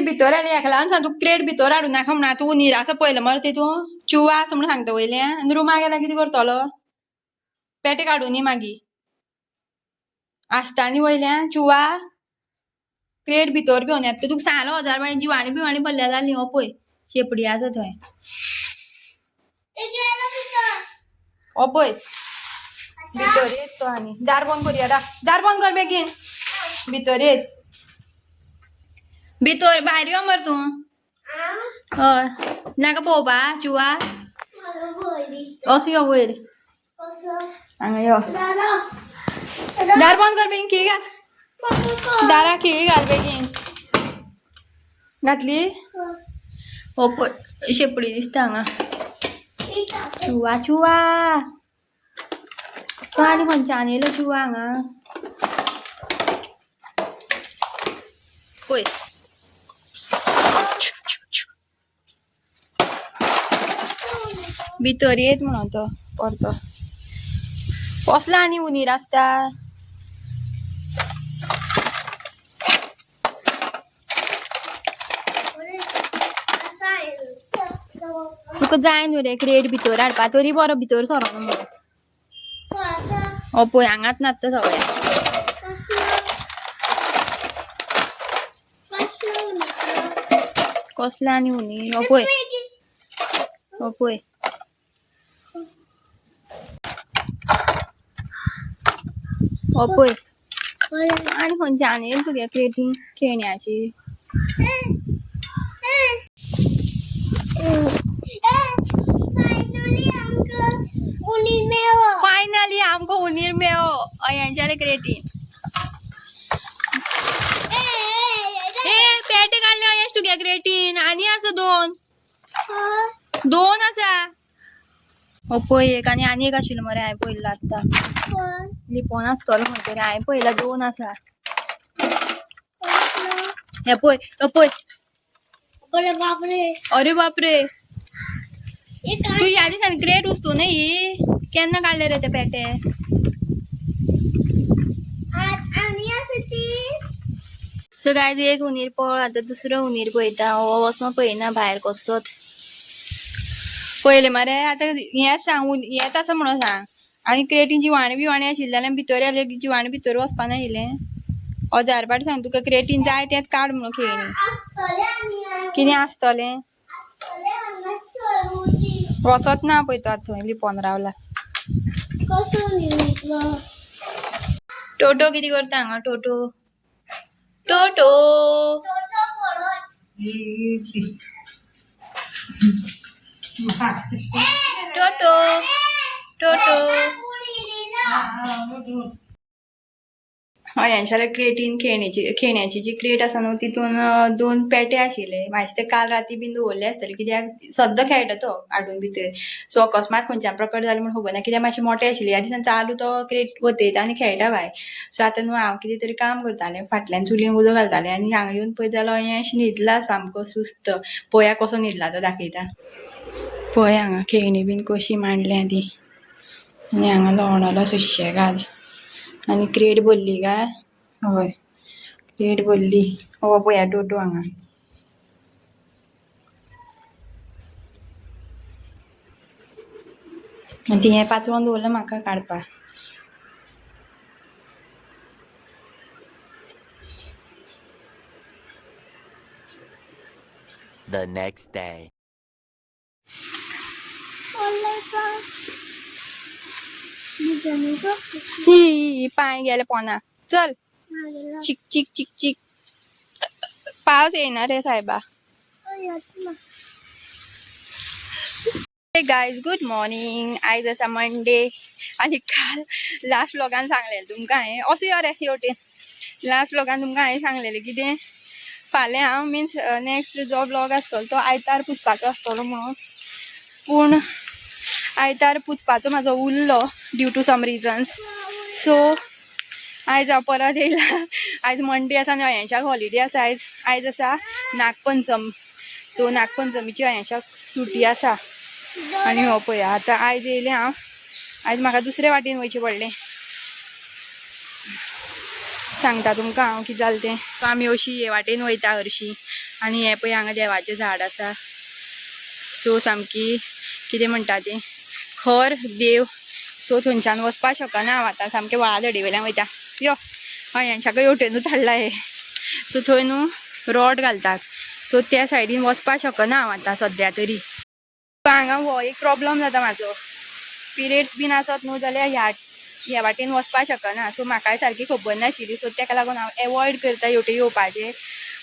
भितर आली हेका लागून सांग तू क्रेट भितर हाडूं नाका म्हणा तू निरासो पळयलो मरे ते तू चुवा आसा म्हणून सांगता वयले आनी रुमा गेल्यार कितें करतलो पेटे काडून नी मागीर आसता न्ही वयल्यान चुवा क्रेट भितर घेवन येता तुका सांगलो 1000 वाणी जिवाणी बिवाणी भरल्या जाली हो पळय शेपडी आसा थंय हो पळय भितर येत तो आनी दार बंद करया दार बंद कर बेगीन भितर येत भितर भायर यो मरे तूं हय नाका पळोवपा चुवा असो यो वयर हांगा यो दार बंद कर बेगीन खिळी घाल दारा खिळी घाल बेगीन घातली हो पळय शेपडी दिसता हांगा चुवा चुवा तो आनी खंयच्यान येयलो चुवा हांगा पळय भितर येत म्हणून तो परतो कसलो आनी उंदीर आसता तुका जाय न्हू रे क्रेट भितर हाडपा तरी बरो भितर सरोना म्हणून हो पळय हांगाच नासता सगळें कसलो आनी उंदीर हो पळय हो पळय हो पळय आनी खंयच्यान येयली तुगे क्रेटी खेळण्याची फायनली आमको उंदीर मेळ्ळो अयांच्या क्रेटीन पेटे काडले अयेश तुगे क्रेटीन आनी आसा दोन आसा हो पळय एक आनी एक आशिल्लो मरे हांवें पळयल्लो आतां लिपोन आसतलो खंय तरी हांवें पळयला दोन आसा हे पळय हो पळय अरे बापरे तू ह्या दिसांनी क्रेट वस्तू न्ही ही केन्ना काडले रे ते पेटे सो गायज एक उंदीर पळ आतां दुसरो उंदीर पळयता हो वचोन पळयना भायर कसोच पळयले मरे आतां हेंच सांग हेच आसा म्हणून सांग आनी क्रेटीन जिवाणी बिवाणी आशिल्ले जाल्यार भितर येले जिवाणी भितर वचपा नाशिल्लें 1000 पाट सांग तुका क्रेटीन जाय तेंच काड म्हणून खेळणी कितें आसतलें वचत ना पळय तो आतां थंय लिपोन रावला टोटो कितें करता हांगा टोटो टोटो टोटो टोटो हयांच्या क्रेटीन खेळण्याची जी क्रेट आसा न्हू तितून 2 पेटे आशिल्ले म्हाजे ते काल राती बीन दवरले आसतले कित्याक सद्दां खेळटा तो हाडून भितर सो अकस्मात खंयच्यान प्रकट जालें म्हण खबर ना कित्याक मातशें मोठे आशिल्ले ह्या दिसान चालू तो क्रेट वतयता आनी खेळटा भायर सो आतां न्हू हांव कितें तरी काम करतालें फाटल्यान चुलीन उदक घालतालें आनी हांगा येवन पळयत जाल्यार अयेश न्हिदला सामको सुस्त पळया कसो न्हिदला तो दाखयता पळय हांगा खेळणी बीन कशी मांडल्या ती आनी हांगा लोळणलो सुशेगाद आनी क्रेट भरली काय हय क्रेट भरली हो पळया टोटो हांगा आनी हें पातळून दवरलें म्हाका काडपा The next day. ही पांय गेले पोना चल चिक चिक चिक चिक पावस येना रे सायबा गायज गुड मॉर्निंग आयज आसा मंडे आनी काल लास्ट व्लॉगान सांगलेलें तुमकां हांवें असो यो रे हेवटेन लास्ट व्लॉगान तुमकां हांवें सांगलेलें कितें फाल्यां हांव मिन्स नेक्स्ट जो व्लॉग आसतलो तो आयतार पुजपाचो आसतलो म्हणून पूण आयतार पुजपाचो म्हाजो उरलो due to some reasons so आयज हांव परत येयला आयज मंडे आसा आनी अयांशाक हॉलिडे आसा आयज आसा नागपंचम सो नागपंचमीची अयांशाक सुटी आसा आनी हो पळया आतां आयज येयलें हांव आयज म्हाका दुसरे वाटेन वयचें पडलें सांगता तुमकां हांव कितें जालें तें आमी अशी हे वाटेन वयता हरशीं आनी हे पळय हांगा देवाचें झाड आसा. सो सामकी कितें म्हणटा ती खर देव. सो थंयच्यान वचपाक शकना हांव आतां. सामकें व्हाळा धडी वयल्यान वयता. यो हयांच्याकय हेवटेनूच हाडला हे. सो थंय न्हू रॉड घालतात. सो त्या सायडीन वचपाक शकना हांव आतां सद्या तरी. हांगा हो एक प्रॉब्लम जाता म्हाजो. पिरियड्स बीन आसत न्हू जाल्यार ह्या वाटेन वचपाक शकना. सो म्हाकाय सारकी खबर नाशिल्ली. सो तेका लागून हांव एवॉयड करता हेवटेन येवपाचें.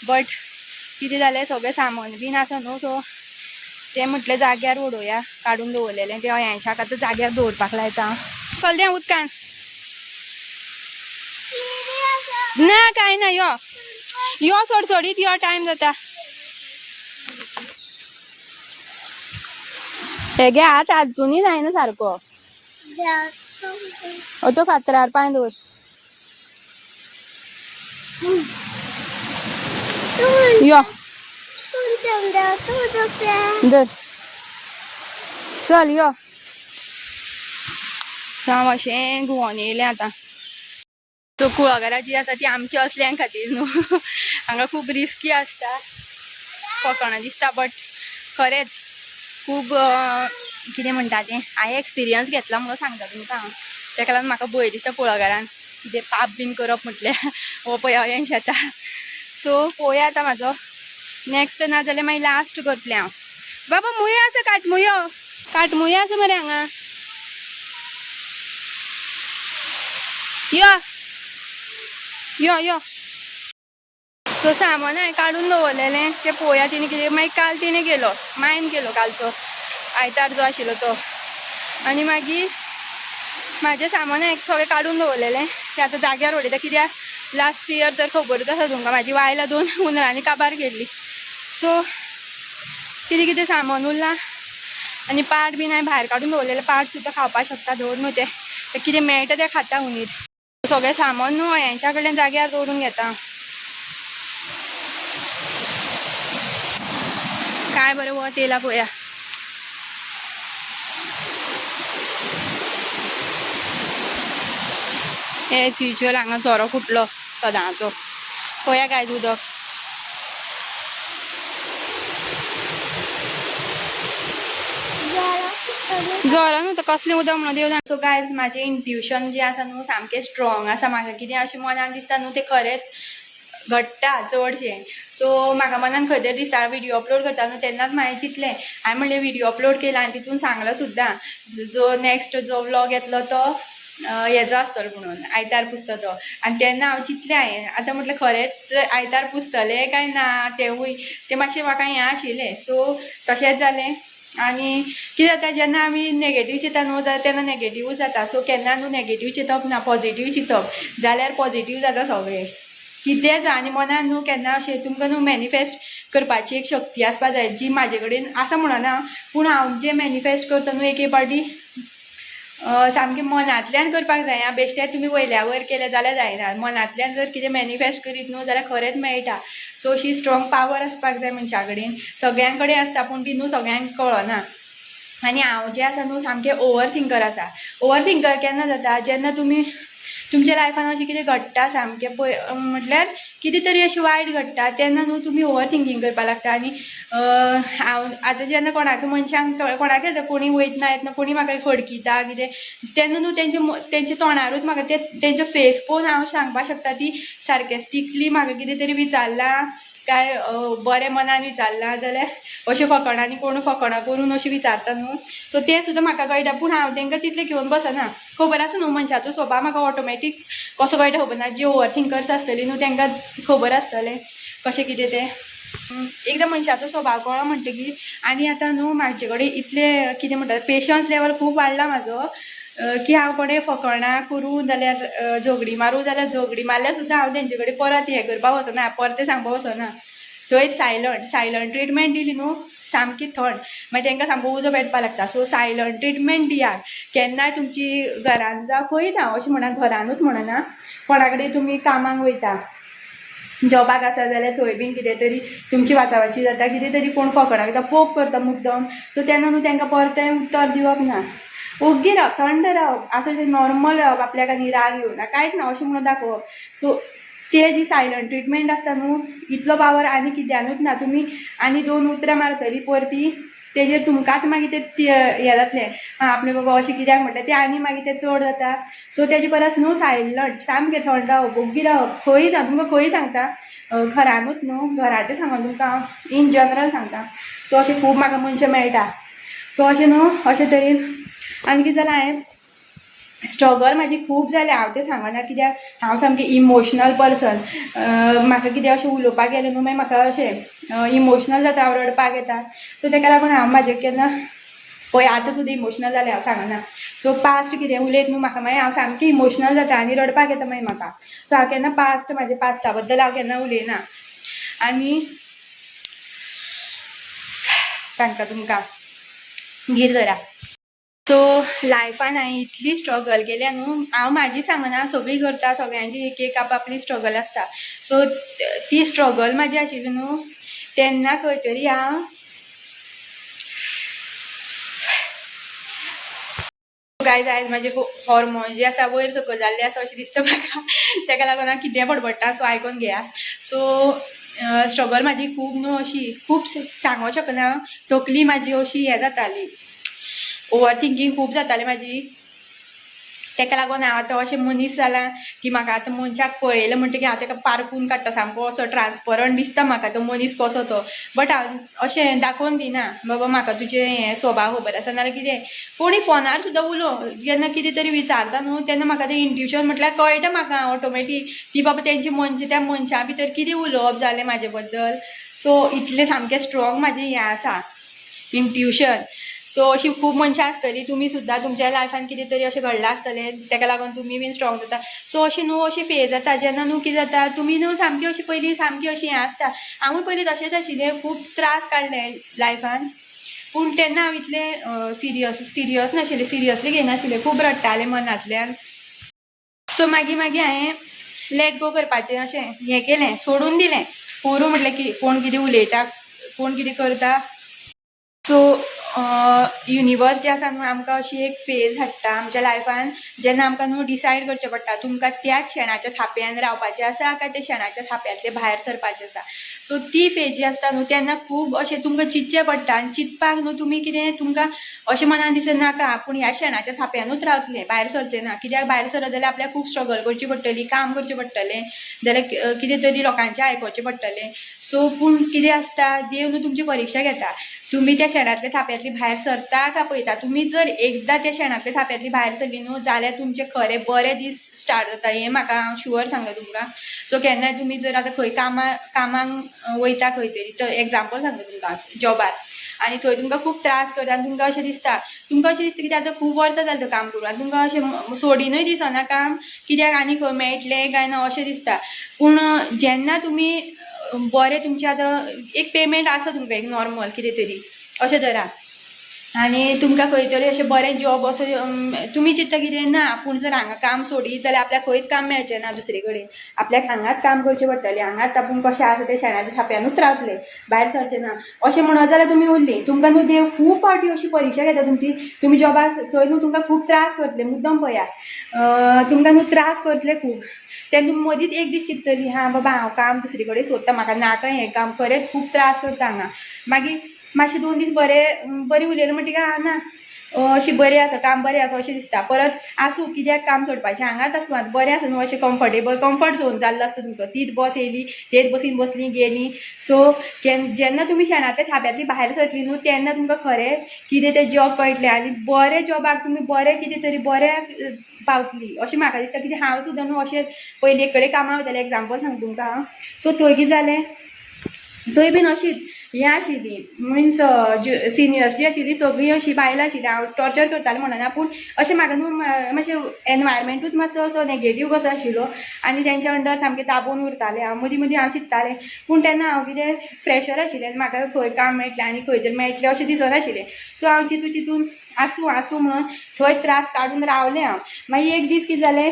बट कितें जालें सगळें सामान बीन आसा न्हू. सो ते म्हटलें जाग्यार उडोवया काडून दवरलेलें. ते हयांशाक आतां जाग्यार दवरपाक लायता. चल दें उदकान. ना काय ना यो यो चडचडीत यो टायम जाता. हे गे हात आजूनय जायना सारको. तो फातरार पांय दवर. यो दर चल यो. हांव अशें घुंवोन येयलें आतां. सो कुळागरां जी आसा ती आमची असल्यां खातीर न्हू. हांगा खूब रिस्की आसता. फकाणां दिसता बट खरेंच खूब कितें म्हणटा तें हांवें एक्सपिरियन्स घेतला म्हणून सांगता तुमकां हांव. तेका लागून म्हाका भंय दिसता कुळागरान कितें पाप बीन करप म्हटल्यार हो पळय हांवें शेता. सो पळोवया आतां म्हाजो नेक्स्ट ना जाल्यार मागीर लास्ट करतलें हांव. बाबा मुयो आसा काटमुयो. काटमुयो आसा मरे हांगा. यो यो यो. सो सामान हांवें काडून दवरलेलें तें पळोवया तिणें कितें. मागीर काल तिणें गेलो मायन गेलो कालचो आयतार जो आशिल्लो तो. आनी मागीर म्हाजें सामान हांवें सगळें काडून दवरलेलें तें आतां जाग्यार उडयता. कित्याक लास्ट इयर तर खबरूच आसा तुमकां म्हाजी वायलां 2 हुंदरांनी काबार केल्ली. सो कितें कितें सामान उरलां. आनी पाट बीन हांवें भायर काडून दवरलेलें. पाट सुद्दां खावपाक शकता दवर न्हू तें कितें मेळटा तें खाता हुंदीर. सगळें सामान न्हू हयांच्या कडल्यान जाग्यार दवरून घेता. काय बरें वत येयला पळोवया. एज युज्युअल हांगा झरो फुटलो सदांचो. पळोवया गायज उदक. झरो न्हू तो कसलें उदक म्हणून देव जाणा. सो गायज म्हाजें इंट्युशन जें आसा न्हू सामकें स्ट्रॉंग आसा. म्हाका कितें अशें मनान दिसता न्हू तें खरेंच घडटा चडशें. सो म्हाका मनान खंय तरी दिसता व्हिडिओ अपलोड करता न्हू तेन्नाच हांवें चिंतलें. हांवें म्हणलें व्हिडिओ अपलोड केला आनी तितून सांगलां सुद्दां जो नेक्स्ट जो व्लॉग येतलो तो हेजो आसतलो म्हणून आयतार पुजता तो. आनी तेन्ना हांव चिंतलें हांवें आतां म्हटलें खरेंच आयतार पुजतलें काय ना तेंवूय तें मातशें म्हाका हें आशिल्लें. सो तशेंच जालें. आनी कितें जाता जेन्ना आमी नेगेटीव चिंता न्हू जाल्यार तेन्ना नेगेटीवूच जाता. सो केन्ना न्हू नेगेटीव चिंतप ना पॉझिटीव चिंतप जाल्यार पॉझिटीव जाता सगळें कितें जा. आनी मनान न्हू केन्ना अशें तुमकां न्हू मॅनिफेस्ट करपाची एक शक्ती आसपा जाय जी म्हाजे कडेन आसा म्हणना. पूण हांव जें मॅनिफेस्ट करता न्हू एक पाटी सामकें मनांतल्यान करपाक जाय. बेश्टें तुमी वयल्या वयर केलें जाल्यार जायना. मनांतल्यान जर कितें मॅनिफेस्ट करीत न्हू जाल्यार खरेंच मेळटा. सो अशी स्ट्रॉंग पावर आसपाक जाय मनशा कडेन. सगळ्यां कडेन आसता पूण ती न्हू सगळ्यांक कळना. आनी हांव जें आसा न्हू सामकें ओवर थिंकर आसा. ओवर थिंकर केन्ना जाता जेन्ना तुमी तुमच्या लायफान अशें कितें घडटा सामकें पळय म्हटल्यार कितें तरी अशें वायट घडटा तेन्ना न्हू तुमी ओवर थिंकींग करपाक लागता. आनी हांव आतां जेन्ना कोणाकय मनशांक कोणाकय कोणी वयतना येतना कोणी म्हाका खडकिता कितें तेन्ना न्हू तेंचे तोंडारूच म्हाका तेंचो फेस पळोवन हांव सांगपाक शकता ती सार्केस्टिकली म्हाका कितें तरी विचारलां काय बरें मनान विचारलां जाल्यार अशें फकाणांनी कोण फकाणां करून अशें विचारता न्हू. सो तें सुद्दां म्हाका कळटा पूण हांव तेंकां तितलें घेवन बसना. खबर आसा न्हू मनशाचो स्वभाव म्हाका ऑटोमॅटीक कसो कळटा खबर ना. जी ओवर थिंकर्स आसतली न्हू तेंकां खबर आसतलें कशें कितें तें. एकदां मनशाचो स्वभाव कळ्ळो म्हणटकीर आनी आतां न्हू म्हाजे कडेन इतलें कितें म्हणटा पेशन्स लेवल खूब वाडला म्हाजो की हांव कोणें फकाणां करूं जाल्यार झगडी मारूं जाल्यार झगडी मारल्यार सुद्दां हांव तेंचे कडेन परत हें करपाक वचना परतें सांगपाक वचना. थंयच सायलंट ट्रिटमेंट दिली न्हू सामकी थंड मागीर तेंकां सामको उजो पेटपाक लागता. सो सायलंट ट्रिटमेंट दियात. केन्नाय तुमची घरान जावं खंय जावं अशें म्हणा घरानूच म्हणना कोणा कडेन तुमी कामाक वयता जॉबाक आसा जाल्यार थंय बीन कितें तरी तुमची वाचावाची जाता कितें तरी कोण फकाणां करता पोक करता मुद्दम. सो तेन्ना न्हू तेंकां परतें उत्तर दिवप ना. ओग्गी रावप थंड रावप असं नॉर्मल रावप आपल्याक आनी राग येवना कांयच ना अशें म्हणून दाखोवप. सो ते जी सायलंट ट्रिटमेंट आसता न्हू इतलो पावर आनी कित्यानूच ना. तुमी आनी 2 उतरां मारतली परती तेजेर तुमकांच मागीर ते हें जातलें आपणें बाबा अशें कित्याक म्हटलें तें आनी मागीर तें चड जाता. सो तेजे परस न्हू सायलंट सामकें थंड रावप ओग्गी रावप खंयी जावं तुमकां खंयी सांगता घरानूच न्हू घराचें सांगून तुमकां हांव इन जनरल सांगता. सो अशें खूब म्हाका मनशां मेळटा. सो अशें न्हू अशें तरेन आनी कितें जालां हांवें स्ट्रगल म्हाजी खूब जालें हांव तें सांगना कित्याक हांव सामकें इमोशनल पर्सन. म्हाका कितें अशें उलोवपाक गेलें न्हू मागीर म्हाका अशें इमोशनल जाता हांव रडपाक येता. सो तेका लागून हांव म्हाजें केन्ना पळय आतां सुद्दां इमोशनल जालें हांव सांगना. सो पास्ट कितें उलयत न्हू म्हाका मागीर हांव सामकें इमोशनल जाता आनी रडपाक येता मागीर म्हाका. सो हांव केन्ना म्हाज्या पास्टा बद्दल हांव केन्ना उलयना. आनी सांगता तुमकां गिर धरा. सो लायफान हांवें इतली स्ट्रगल केल्या न्हू हांव म्हाजी सांगना सगळीं करता सगळ्यांची एक एक आपली स्ट्रगल आसता. सो ती स्ट्रगल म्हाजी आशिल्ली न्हू तेन्ना खंय तरी हांव गायज आयज म्हाजे हॉर्मोन जे आसा वयर सकयल जाल्ले आसा अशें दिसता म्हाका. तेका लागून हांव कितें बडबडटा सो आयकोन घेया. सो स्ट्रगल म्हाजी खूब न्हू अशी खूब सांगूंक शकना. तकली म्हाजी अशी हें जाताली ओवर थिंकींग खूब जातालें म्हाजी. तेका लागून हांव आतां अशें मनीस जालां की म्हाका आतां मनशाक पळयलें म्हणटकीर हांव तेका पारखून काडटा सामको असो ट्रान्सपरंट दिसता म्हाका तो मनीस कसो तो. बट हांव अशें दाखोवन दिना बाबा म्हाका तुजें हें स्वभाव खबर आसा नाल्यार कितें. कोणी फोनार सुद्दां उलोव जेन्ना कितें तरी विचारता न्हू तेन्ना म्हाका तें इंट्युशन म्हटल्यार कळटा म्हाका ऑटोमॅटीक की बाबा तेंचे त्या मनशा भितर कितें उलोवप जालें म्हाजे बद्दल. सो इतलें सामकें स्ट्रॉंग म्हाजें हें आसा इंट्युशन. सो अशीं खूब मनशां आसतलीं तुमी सुद्दां तुमच्या लायफान कितें तरी अशें घडलां आसतलें तेका लागून तुमी बीन स्ट्रॉंग जाता. सो अशें न्हू अशी फेज जाता जेन्ना न्हू कितें जाता तुमी न्हू सामकी अशी पयलीं सामकी अशी हें आसता. हांवूय पयलीं तशेंच आशिल्लें खूब त्रास काडले लायफान. पूण तेन्ना हांव इतलें सिरियस नाशिल्लें सिरियसली घेयनाशिल्लें खूब रडटालें मनांतल्यान. सो मागीर हांवें लेट गो करपाचें अशें हें केलें सोडून दिलें. पोरूं म्हटलें की कोण कितें उलयता कोण कितें करता. सो युनिवर्स जे आसा न्हू आमकां अशी एक फेज हाडटा आमच्या लायफान जेन्ना आमकां न्हू डिसायड करचें पडटा तुमकां त्याच शेणाच्या थाप्यान रावपाचें आसा काय त्या शेणाच्या थाप्यांतले भायर सरपाचें आसा. सो ती फेज जी आसता न्हू तेन्ना खूब अशें तुमकां चिंतचें पडटा आनी चिंतपाक न्हू तुमी कितें तुमकां अशें मनान दिसनाका पूण ह्या शेणाच्या थाप्यानूच रावतलें भायर सरचें ना. कित्याक भायर सरत जाल्यार आपल्याक खूब स्ट्रगल करची पडटली काम करचें पडटलें जाल्यार कितें तरी लोकांचें आयकोचें पडटलें. सो पूण कितें आसता देव न्हू तुमची परिक्षा घेता. तुमी त्या शेणांतल्या थाप्यांतली भायर सरता काय पळयता. तुमी जर एकदां त्या शेणांतल्या थाप्यांतली भायर सरली न्हू जाल्यार तुमचे खरे बरे दीस स्टार्ट जाता हें म्हाका हांव शुअर सांगता तुमकां. सो केन्नाय तुमी जर आतां खंय कामाक वयता खंय तरी एग्जाम्पल सांगता तुमकां जॉबार आनी थंय तुमकां खूब त्रास करता आनी तुमकां अशें दिसता की आतां खूब वर्सां जालें तें काम करून आनी तुमकां अशें सोडिनूय दिसना काम कित्याक आनी खंय मेळटलें काय ना अशें दिसता. पूण जेन्ना तुमी बरें तुमचें आतां एक पेमेंट आसा तुमकां एक नॉर्मल कितें तरी अशें धरा आनी तुमकां खंय तरी अशें बरें जॉब असो तुमी चिंतता कितें ना पूण जर हांगा काम सोडीत जाल्यार आपल्याक खंयच काम मेळचें ना दुसरे कडेन. आपल्याक हांगाच काम करचें पडटलें हांगाच आपूण कशें आसा तें शेणाच्या थाप्यानूच रावतलें भायर सरचें ना अशें म्हणत जाल्यार तुमी उरलीं. तुमकां न्हू देव खूब फावटी अशी परिक्षा घेता तुमची. तुमी जॉबाक थंय न्हू तुमकां खूब त्रास करतले मुद्दम पळया तुमकां न्हू त्रास करतले खूब. तेन्ना तुमी मदींच एक दीस चिंततलीं हां बाबा हांव काम दुसरे कडेन सोदता म्हाका नाका हें काम खरेंच खूब त्रास करता हांगा. मागीर मातशें 2 दीस बरी उलयलें म्हणटकीर ना अशें बरें आसा काम बरें आसा अशें दिसता. परत आसूं कित्याक काम सोडपाचें हांगाच आसूं आतां बरें आसा न्हू अशें कम्फर्ट झोन जाल्लो आसता तुमचो. तीच बस येयली तेच बसीन बसलीं गेलीं. सो जेन्ना तुमी शेणांतल्या थाप्यांतली भायर सरतलीं न्हू तेन्ना तुमकां खरें कितें तें जॉब कळटलें आनी बरें जॉबाक तुमी बरें कितें तरी बऱ्याक पावतलीं अशें म्हाका दिसता. कित्याक हांव सुद्दां न्हू अशें पयलीं एक कडेन कामाक वयतालें एग्जाम्पल सांगता तुमकां हांव. सो थंय कितें जालें थंय बीन अशींच हें आशिल्लीं मिन्स सिनियर्स जी आशिल्लीं सगळीं अशीं बायलां आशिल्लीं. हांव टॉर्चर करतालें म्हणना पूण अशें म्हाका न्हू मातशें एनवायरमेंटूच मातसो असो नेगेटीव कसो आशिल्लो आनी तेंच्या अंडर सामकें दाबून उरतालें हांव. मदीं हांव चिंततालें पूण तेन्ना हांव कितें फ्रेशर आशिल्लें आनी म्हाका खंय काम मेळटलें आनी खंय तरी मेळटलें अशें दिसनाशिल्लें. सो हांव चिंतून आसूं म्हणून थंय त्रास काडून रावलें हांव. मागीर एक दीस कितें जालें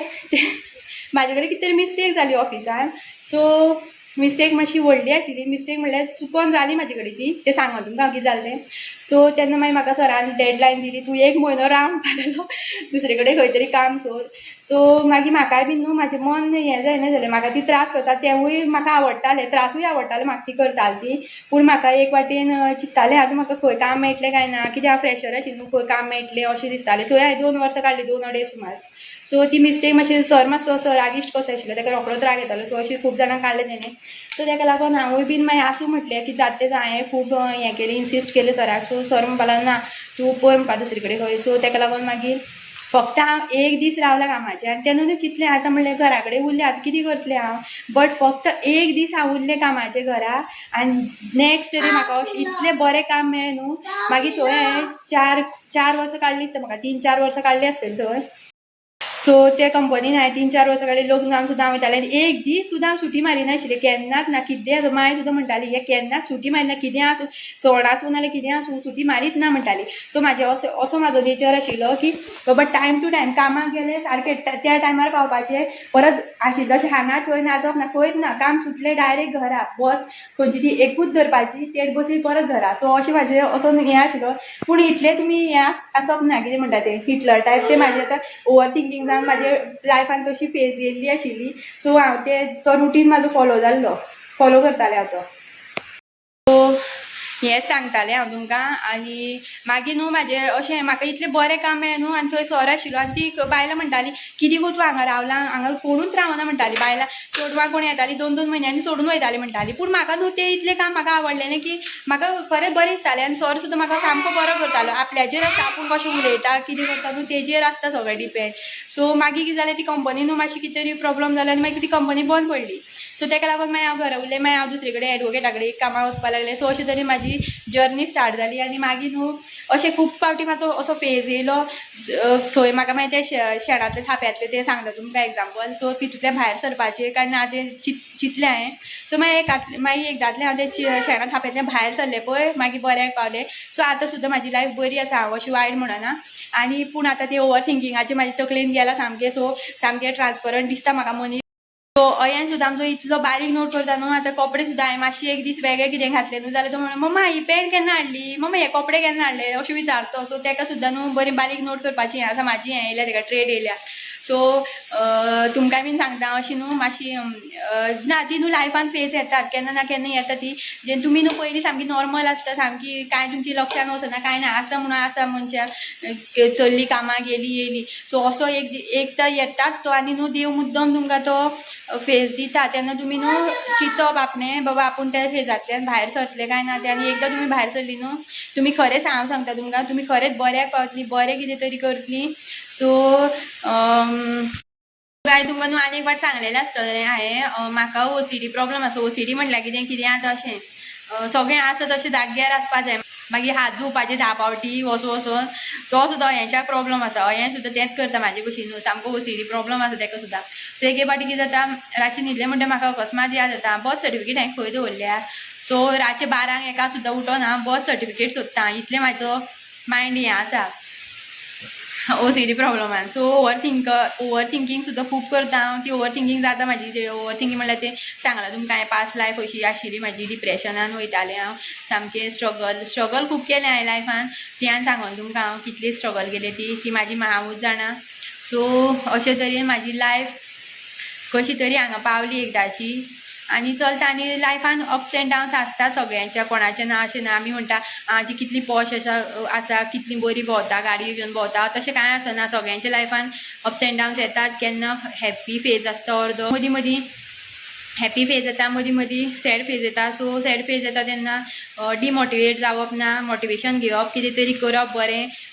म्हाजे कडेन कितें तरी मिस्टेक जाली ऑफिसान. सो मिस्टेक मातशी व्हडली आशिल्ली. मिस्टेक म्हणल्यार चुकोन जाली म्हाजे कडेन ती, तें सांगो तुमकां कितें जालें तें. सो तेन्ना मागीर म्हाका सरान डेडलायन दिली, तूं 1 म्हयनो राव म्हणटालेलो दुसरे कडेन खंय तरी काम सोद. सो मागीर म्हाकाय बीन न्हू म्हाजें मन हें जायना जालें. म्हाका ती त्रास करता तेंवूय म्हाका आवडटालें, त्रासूय आवडटालें म्हाका ती करताली ती. पूण म्हाका एक वाटेन चिंत्तालें आतां म्हाका खंय काम मेळटलें काय ना, कित्याक हांव फ्रेशर आशिल्लें न्हू, खंय काम मेळटलें अशें दिसतालें. थंय हांवें 2 वर्सां काडलीं, 2.5 सुमार. सो ती मिस्टेक मातशी सर मातसो असो रागिश्ट कसो आशिल्लो, ताका रोखडोच राग येतालो. सो अशी खूब जाणांक काडलें तेणें. सो ताका लागून हांवूय बीन मागीर आसूं म्हटलें की जाता तें हांवें खूब हें केलें, इन्सिस्ट केलें सराक. सो सर म्हणपाक लागलो ना तूं पळय म्हणपा दुसरे कडेन खंय. सो ताका लागून मागीर फक्त हांव 1 दीस रावलें कामाचें आनी तेन्ना चिंतलें आतां म्हणलें घरा कडेन उरलें आतां कितें करतलें हांव. बट फक्त 1 दीस हांव उरलें कामाचें घरा आनी नेक्स्ट डे म्हाका अशें इतलें बरें काम मेळ्ळें न्हू. मागीर थंय हांवें 4 वर्सां काडलीं आसता म्हाका, 3-4 वर्सां काडलीं आसतलीं थंय. सो त्या कंपनीन हांवें 3-4 वर्सां काडलीं. लग्न जावन सुद्दां हांव वयतालें आनी 1 दीस सुद्दां हांव सुटी मारी नाशिल्लें, केन्नाच ना. कितें माय सुद्दां म्हणटाली हें केन्नाच सुटी मारिना, कितें आसूं, सण आसूं नाल्यार कितें आसूं, सुटी मारीत ना म्हणटाली. सो म्हाजें असो म्हाजो नेचर आशिल्लो की बाबा टायम टू टायम कामाक गेलें सारकें त्या टायमार पावपाचें. परत आशिल्लें अशें हांगा थंय नाचप ना, खंयच ना. काम सुटलें डायरेक्ट घरा, बस खंयची ती एकूच धरपाची, तेच बसीर परत घरा. सो अशें म्हाजें असो हें आशिल्लो. पूण इतलें तुमी हें आसप ना, कितें म्हणटा तें हिटलर टायप. तें म्हाजें आतां ओवर थिंकींग जावन म्हाजे लायफान तशी फेज येयल्ली आशिल्ली. सो हांव तो रुटीन म्हाजो फॉलो करतालें हांव तो. सो हेंच सांगतालें हांव तुमकां. आनी मागीर न्हू म्हाजें अशें म्हाका इतलें बरें काम मेळ्ळें न्हू. आनी थंय सर आशिल्लो आनी ती बायलां म्हणटाली कितें गो तूं हांगा रावलां, हांगा कोणूच रावना म्हणटाली. बायलां चेडवां कोण येतालीं 2-2 म्हयन्यांनी सोडून वयतालीं म्हणटाली. पूण म्हाका न्हू तें इतलें काम म्हाका आवडलेलें की म्हाका खरेंच बरें दिसतालें. आनी सर सुद्दां म्हाका सामको बरो करतालो. आपल्याचेर आसता आपूण कशें उलयता कितें करता न्हू तेजेर आसता सगळें डिपेंड. सो मागीर कितें जालें, ती कंपनी न्हू मातशी कितें तरी प्रॉब्लम जालो आनी मागीर ती कंपनी बंद पडली. सो ताका लागून मागीर हांव घरा उरलें. मागीर हांव दुसरे कडेन एडवोकेटा कडेन कामाक वचपाक लागलें. सो अशें तरेन म्हाजी जर्नी स्टार्ट जाली. आनी मागीर न्हू अशें खूब फावटी म्हाजो असो फेज येयलो. थंय म्हाका मागीर तें शेणांतले थाप्यांतलें तें सांगता तुमकां एग्जांपल. सो तितूंतल्यान भायर सरपाचें काय ना तें चिंतलें हांवें. सो मागीर एकदांतलें हांव तें शेणां थाप्यांतल्यान भायर सरलें पळय, मागीर बऱ्याक पावलें. सो आतां सुद्दां म्हाजी लायफ बरी आसा, हांव अशी वायट म्हणना. आनी पूण आतां तें ओवर थिंकिंगाचें म्हाजे तकलेन गेलां सामकें. सो सामकें ट्रान्सपरंट दिसता म्हाका मनीस. सो अयन सुद्दां आमचो इतलो बारीक नोट करता न्हू. आतां कपडे सुद्दां हांवें मातशी एक दीस वेगळे कितें घातलें न्हू जाल्यार तो म्हणून मम्मा ही पॅन्ट केन्ना हाडली, मम्मा हे कपडे केन्ना हाडले अशें विचारता. सो ताका सुद्दां न्हू बरी बारीक नोट करपाची हें आसा. म्हाजी हें येयल्या ताका ट्रेड येयल्या. सो तुमकां बीन सांगता अशी न्हू मातशी ना ती न्हू लायफान फेज येतात, केन्ना ना केन्ना येता ती. जे तुमी न्हू पयलीं सामकी नॉर्मल आसता, सामकी कांय तुमची लक्षान वचना, कांय ना, आसा म्हणून आसा मनशाक चल्ली कामाक गेली येयली. सो असो एक तर येताच तो. आनी न्हू देव मुद्दम तुमकां तो फेज दिता. तेन्ना तुमी न्हू चिंतप आपणें बाबा आपूण त्या फेजांतल्यान भायर सरतलें काय ना तें. आनी एकदां तुमी भायर सरली न्हू तुमी खरेंच हांव सांगता तुमकां तुमी खरेंच बऱ्याक पावतलीं, बरें कितें तरी करतलीं. सो काय तुमकां न्हू आनी एक फावट सांगलेलें आसतलें हांवें. म्हाका ओसीडी प्रॉब्लम आसा. ओसीडी म्हणल्यार कितें आतां अशें सगळें आसा तशें जाग्यार आसपा जाय. मागीर हात धुवपाचे 10 फावटी वचून तो सुद्दां अय्याशाक प्रॉब्लम आसा. अय्यान सुद्दां तेंच करता म्हाजे भशेन. सामको ओसीडी प्रॉब्लम आसा ताका सुद्दां. सो एक फावटी कितें जाता, रातचें न्हिदलें म्हणटा म्हाका अकस्मात याद जाता बर्थ सर्टिफिकेट हांवें खंय दवरल्या. सो रातचे 12 1 सुद्दां उठोना बर्थ सर्टिफिकेट सोदता. इतलें म्हाजो मायंड हें आसा ओसीडी प्रॉब्लमान. सो ओवर थिंकींग सुद्दां खूब करता हांव. ती ओवर थिंकींग जाता म्हाजी. ओवर थिंकींग म्हणल्यार तें सांगलां तुमकां हांवें पास्ट लायफ अशी आशिल्ली म्हाजी. डिप्रेशनान वयतालें हांव सामकें. स्ट्रगल खूब केलें हांवें लायफान. ती हांवें सांगोन तुमकां हांव कितली स्ट्रगल केली ती म्हाजी हांवूच जाणा. सो अशे तरेन म्हाजी लायफ कशी तरी हांगा पावली एकदाची. आनी चलता. आनी लायफान अप्स एंड डावन्स आसता सगळ्यांच्या, कोणाचें ना अशें ना. आमी म्हणटा ती कितली पॉश आसा, कितली बरी भोंवता, गाडयो घेवन भोंवता, तशें कांय आसना. सगळ्यांच्या लायफान अप्स एंड डावन्स येतात. केन्ना हॅप्पी फेज आसता अर्दो, मदीं मदीं हॅप्पी फेज येता, मदीं मदीं सॅड फेज येता. सो सॅड फेज येता तेन्ना डिमोटिवेट जावप ना, मोटिवेशन घेवप, कितें तरी करप,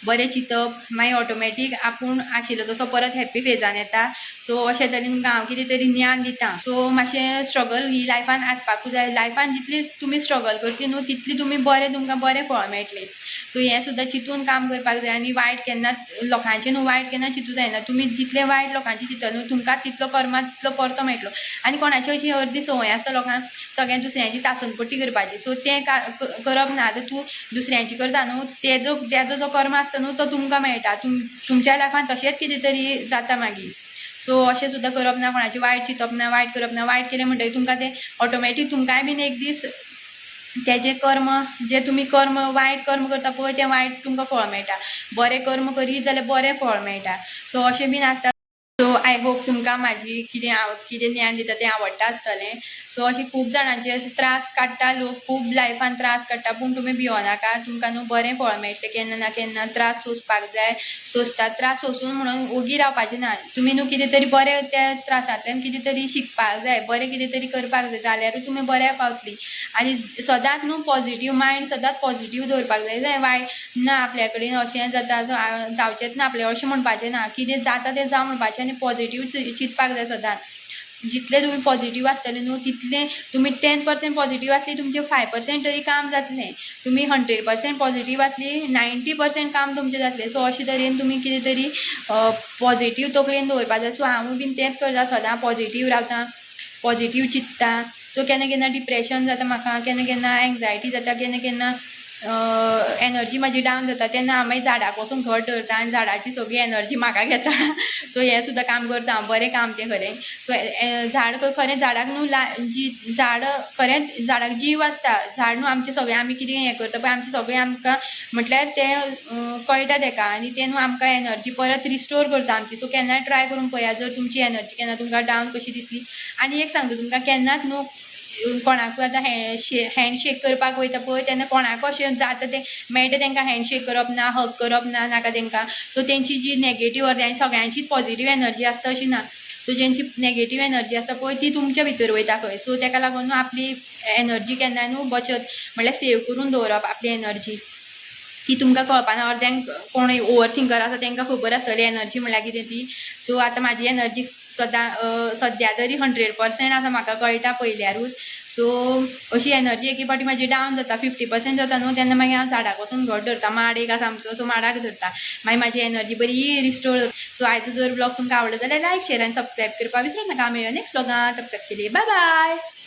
बरें चिंतप, मागीर ऑटोमॅटीक आपूण आशिल्लो तसो परत हॅप्पी फेजान येता. सो अशें तरेन तुमकां हांव कितें तरी ज्ञान दिता. सो मातशें स्ट्रगल ही लायफान आसपाकूच जाय. लायफान जितली तुमी स्ट्रगल करतली न्हू तितली तुमकां बरें फळ मेळटलें. सो हें सुद्दां चिंतून काम करपाक जाय. आनी वायट केन्ना लोकांचें न्हू वायट केन्ना चिंतूं जायना. तुमी जितलें वायट लोकांचें चिंतता न्हू तुमकां तितलो कर्मा तितलो परतो मेळटलो. आनी कोणाची अशी अर्दी संवय आसता लोकांक सगळ्यां दुसऱ्यांची तासनपट्टी करपाची. सो तें करप ना. आतां तूं दुसऱ्यांची करता न्हू तेजो जो कर्म आसता न्हू तो तुमकां मेळटा. तुमच्या लायफान तशेंच कितें तरी जाता मागीर. सो अशें सुद्दां करप ना, कोणाची वायट चिंतप ना, वायट करप ना. वायट केलें म्हणटकीर तुमकां तें ऑटोमॅटीक तुमकांय बीन एक दीस तेजे कर्म जे तुमी कर्म वायट कर्म करता पळय तें वायट तुमकां फळ मेळटा, बरें कर्म करीत जाल्यार बरें फळ मेळटा. सो अशें बीन आसता. सो आय होप तुमकां म्हाजी कितें ज्ञान दिता तें आवडटा आसतलें. सो अशें खूब जाणांचे त्रास काडटा लोक, खूब लायफान त्रास काडटा, पूण तुमी भिवनाका, तुमकां न्हू बरें फळ मेळटलें केन्ना ना केन्ना. त्रास सोंसपाक जाय, सोंसतात त्रास सोंसून म्हणून ओगी रावपाचें ना. तुमी न्हू कितें तरी बरें त्या त्रासांतल्यान कितें तरी शिकपाक जाय, बरें कितें तरी करपाक जाय, जाल्यारूच तुमी बऱ्या पावतलीं. आनी सदांच न्हू पॉझिटीव मायंड सदांच पॉझिटीव दवरपाक जाय. वायट ना आपल्या कडेन अशें जाता जावचेंच ना आपलें अशें म्हणपाचें ना. कितें जाता तें जावं म्हणपाचें आनी पॉझिटीव चिंतपाक जाय सदांच. जितलें तुमी पॉझिटीव आसतलें न्हू तितलें तुमी 10% पॉझिटीव आसली तुमचें 5% तरी काम जातलें. तुमी 100% पॉझिटीव आसली 90% काम तुमचें जातलें. सो अशे तरेन तुमी कितें तरी पॉझिटीव तकलेन दवरपाक जाय. सो हांवूय बीन तेंच करता, सदां पॉझिटीव रावता, पॉझिटीव चिंत्ता. सो केन्ना केन्ना डिप्रेशन जाता म्हाका, केन्ना केन्ना एंग्जायटी जाता, केन्ना केन्ना एनर्जी म्हाजी डावन जाता, तेन्ना हांव मागीर झाडाक वचून घट धरता आनी झाडाची सगळी एनर्जी म्हाका घेता. सो हें सुद्दां काम करता हांव, बरें काम तें खरें. सो झाड खरें झाडाक न्हू झाड खरेंच झाडाक जीव आसता. झाड न्हू आमचें सगळें आमी कितें हें करता पळय आमचें सगळें आमकां म्हटल्यार तें कळटा तेका, आनी तें न्हू आमकां एनर्जी परत रिस्टोर करता आमची. सो केन्नाय ट्राय करून पळयात, जर तुमची एनर्जी केन्ना तुमकां डावन कशी दिसली. आनी एक सांगता तुमकां, केन्नाच न्हू कोणाकूय आतां हँडशेक करपाक वयता पळय तेन्ना कोणाकूय अशें जाता तें मेळटा तेंकां हँडशेक करप ना, हग करप ना नाका तेंकां. सो तेंची जी नेगेटीव आनी सगळ्यांचीच पॉझिटीव एनर्जी आसता अशी ना. सो जेंची नेगेटीव एनर्जी आसता पळय ती तुमच्या भितर वयता खंय. सो तेका लागून न्हू आपली एनर्जी केन्नाय न्हू बचत म्हळ्यार सेव करून दवरप आपली एनर्जी. ती तुमकां कळपाना. अर्द्यांक कोण ओवर थिंकर आसा तेंकां खबर आसतली एनर्जी म्हळ्यार कितें ती. सो आतां म्हाजी एनर्जी सद्या तरी 100% आसा, म्हाका कळटा पयल्यारूच. सो अशी एनर्जी एके फावटी म्हाजी डावन जाता, 50% जाता न्हू, तेन्ना मागीर हांव झाडाक वचून घट धरता. माड एक आसा आमचो, सो माडाक धरता, मागीर म्हाजी एनर्जी बरी रिस्टोर जाता. सो आयचो जर ब्लॉग तुमकां आवडलो जाल्यार लायक शेअर आनी सबस्क्रायब करपाक विसरूंक नाका. मेळुया नेक्स्ट ब्लॉगान. तब तक के लिए बाय बाय.